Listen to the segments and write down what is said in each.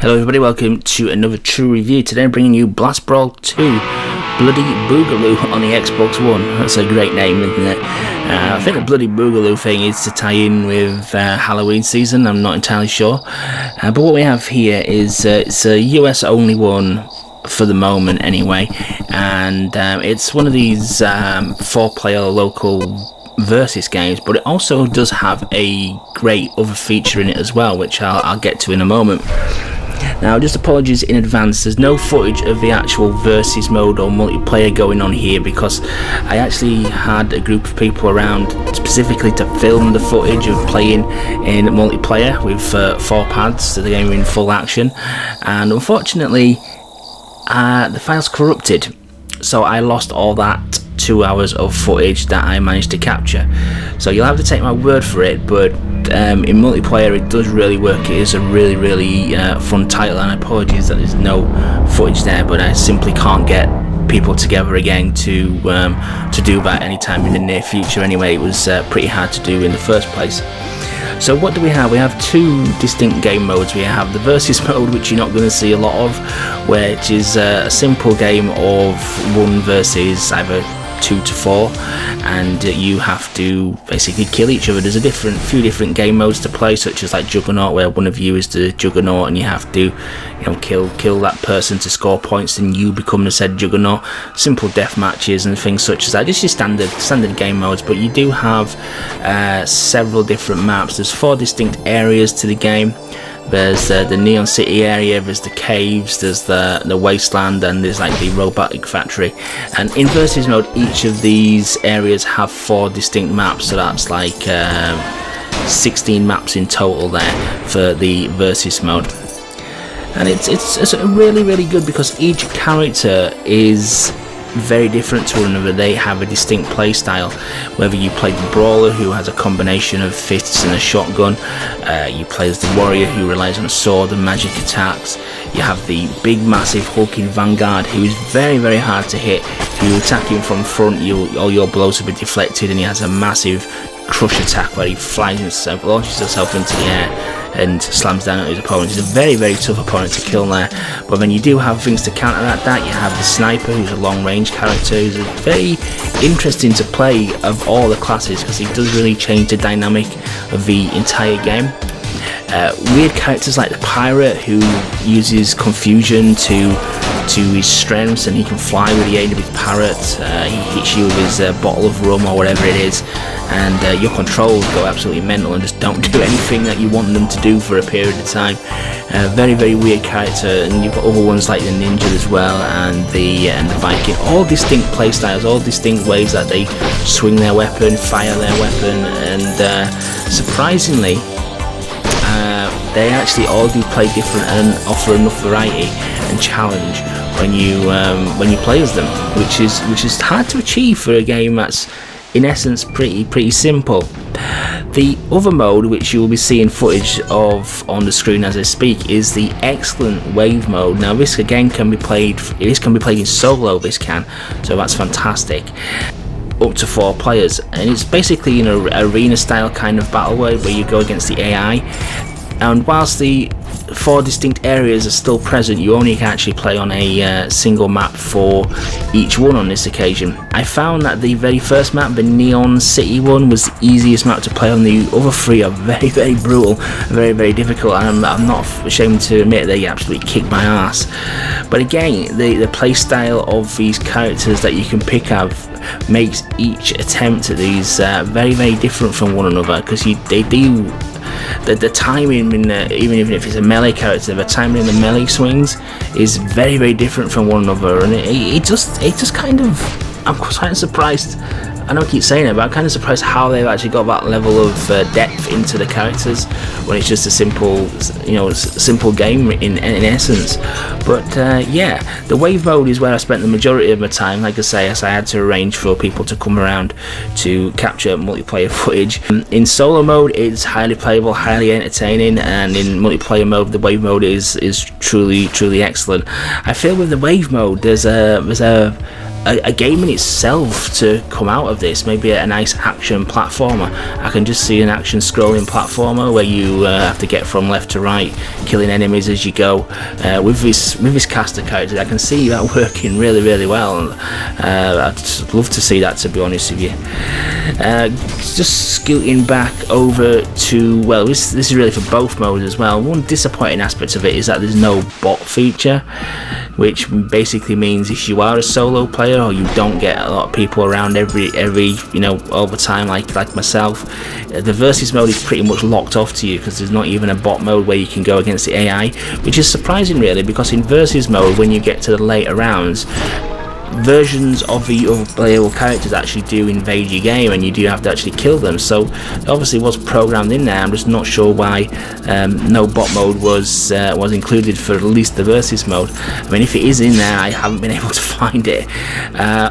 Hello everybody, welcome to another true review. Today I'm bringing you Blast Brawl 2 Bloody Boogaloo on the Xbox One. That's a great name, isn't it? I think the Bloody Boogaloo thing is to tie in with Halloween season, I'm not entirely sure. But what we have here is it's a US only one for the moment anyway, and it's one of these 4-player local versus games, but it also does have a great other feature in it as well, which I'll get to in a moment. Now, just apologies in advance, there's no footage of the actual versus mode or multiplayer going on here because I actually had a group of people around specifically to film the footage of playing in multiplayer with 4 pads, so the game in full action, and unfortunately the file's corrupted, so I lost all that 2 hours of footage that I managed to capture. So you'll have to take my word for it, but in multiplayer it does really work. It is a really fun title, and apologies that there's no footage there, but I simply can't get people together again to do that anytime in the near future anyway. It was pretty hard to do in the first place. So what do we have? We have 2 distinct game modes. We have the versus mode, which you're not going to see a lot of, which is a simple game of 1 versus either 2 to 4, and you have to basically kill each other. There's a few different game modes to play, such as like Juggernaut, where one of you is the Juggernaut and you have to, kill that person to score points and you become the said Juggernaut. Simple death matches and things such as that. Just your standard game modes, but you do have several different maps. There's 4 distinct areas to the game. There's the Neon City area, there's the caves, there's the wasteland, and there's like the robotic factory. And in versus mode, each of these areas have 4 distinct maps, so that's like 16 maps in total there for the versus mode. And it's really good because each character is very different to one another. They have a distinct play style. Whether you play the Brawler, who has a combination of fists and a shotgun, you play as the Warrior, who relies on a sword and magic attacks. You have the big massive hulking Vanguard, who is very hard to hit. If you attack him from front, all your blows will be deflected, and he has a massive crush attack where he launches himself into the air and slams down at his opponent. He's a very tough opponent to kill there. But then you do have things to counter that. You have the Sniper, who's a long range character, who's very interesting to play of all the classes because he does really change the dynamic of the entire game. Weird characters like the Pirate, who uses confusion to his strengths, and he can fly with the aid of his parrot. He hits you with his bottle of rum or whatever it is, and your controls go absolutely mental and just don't do anything that you want them to do for a period of time. Very weird character. And you've got other ones like the Ninja as well, and the Viking. All distinct playstyles, all distinct ways that they swing their weapon, fire their weapon, and surprisingly they actually all do play different and offer enough variety and challenge when you play as them, which is hard to achieve for a game that's in essence pretty simple. The other mode, which you will be seeing footage of on the screen as I speak, is the excellent wave mode. Now this again can be played in solo, so that's fantastic. Up to 4 players, and it's basically an arena style kind of battle where you go against the AI. And whilst the 4 distinct areas are still present, you only can actually play on a single map for each one on this occasion. I found that the very first map, the Neon City one, was the easiest map to play on. The other 3 are very brutal, very difficult, and I'm not ashamed to admit they absolutely kicked my ass. But again, the play style of these characters that you can pick up makes each attempt at these very different from one another, because they do the timing in even if it's a melee character, the timing in the melee swings is very different from one another, and it just kind of, I'm quite surprised. I know I keep saying it, but I'm kind of surprised how they've actually got that level of depth into the characters when it's just a simple game in essence. But yeah, the wave mode is where I spent the majority of my time. Like I say, as I had to arrange for people to come around to capture multiplayer footage. In solo mode, it's highly playable, highly entertaining, and in multiplayer mode, the wave mode is truly excellent. I feel with the wave mode, there's a a game in itself to come out of this. Maybe a nice action platformer. I can just see an action scrolling platformer where you have to get from left to right, killing enemies as you go. With this cast of characters, I can see that working really, really well. I'd love to see that, to be honest with you. Just scooting back over to, well, this is really for both modes as well. One disappointing aspect of it is that there's no bot feature, which basically means if you are a solo player or you don't get a lot of people around every all the time like myself, the versus mode is pretty much locked off to you, because there's not even a bot mode where you can go against the AI, which is surprising really, because in versus mode, when you get to the later rounds, versions of the other playable characters actually do invade your game and you do have to actually kill them. So it obviously was programmed in there. I'm just not sure why no bot mode was included for at least the versus mode. I mean, if it is in there, I haven't been able to find it.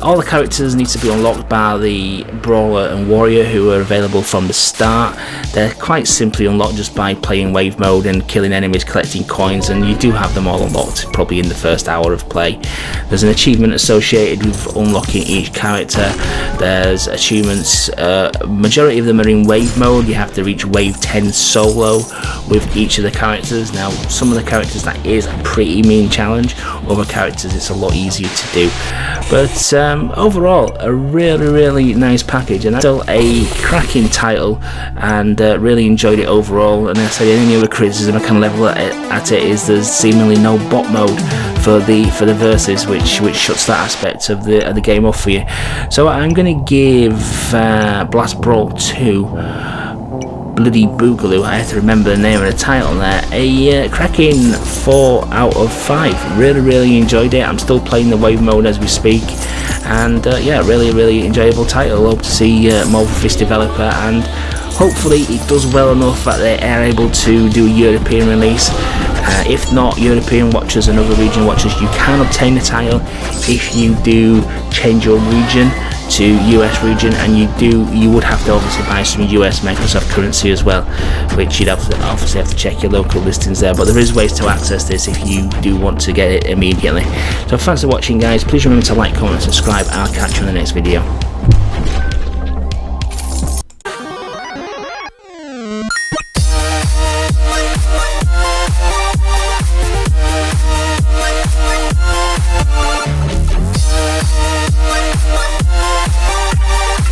All the characters need to be unlocked by the Brawler and Warrior, who are available from the start. They're quite simply unlocked just by playing wave mode and killing enemies, collecting coins, and you do have them all unlocked probably in the first hour of play. There's an achievement associated with unlocking each character. There's achievements, majority of them are in wave mode. You have to reach wave 10 solo with each of the characters. Now, some of the characters that is a pretty mean challenge, other characters it's a lot easier to do. But overall, a really nice package, and still a cracking title, and really enjoyed it overall. And I said, any other criticism I can level at it is there's seemingly no bot mode for the versus, which shuts that aspect of the game off for you. So I'm going to give Blast Brawl 2 Bloody Boogaloo, I have to remember the name of the title there, a cracking 4 out of 5. Really enjoyed it. I'm still playing the wave mode as we speak, and yeah, really enjoyable title. Hope to see more of this developer, and hopefully it does well enough that they are able to do a European release. If not, European watchers and other region watchers, you can obtain the title if you do change your region to US region, and you would have to obviously buy some US Microsoft currency as well, which you'd obviously have to check your local listings there, but there is ways to access this if you do want to get it immediately. So thanks for watching, guys. Please remember to like, comment and subscribe. I'll catch you in the next video.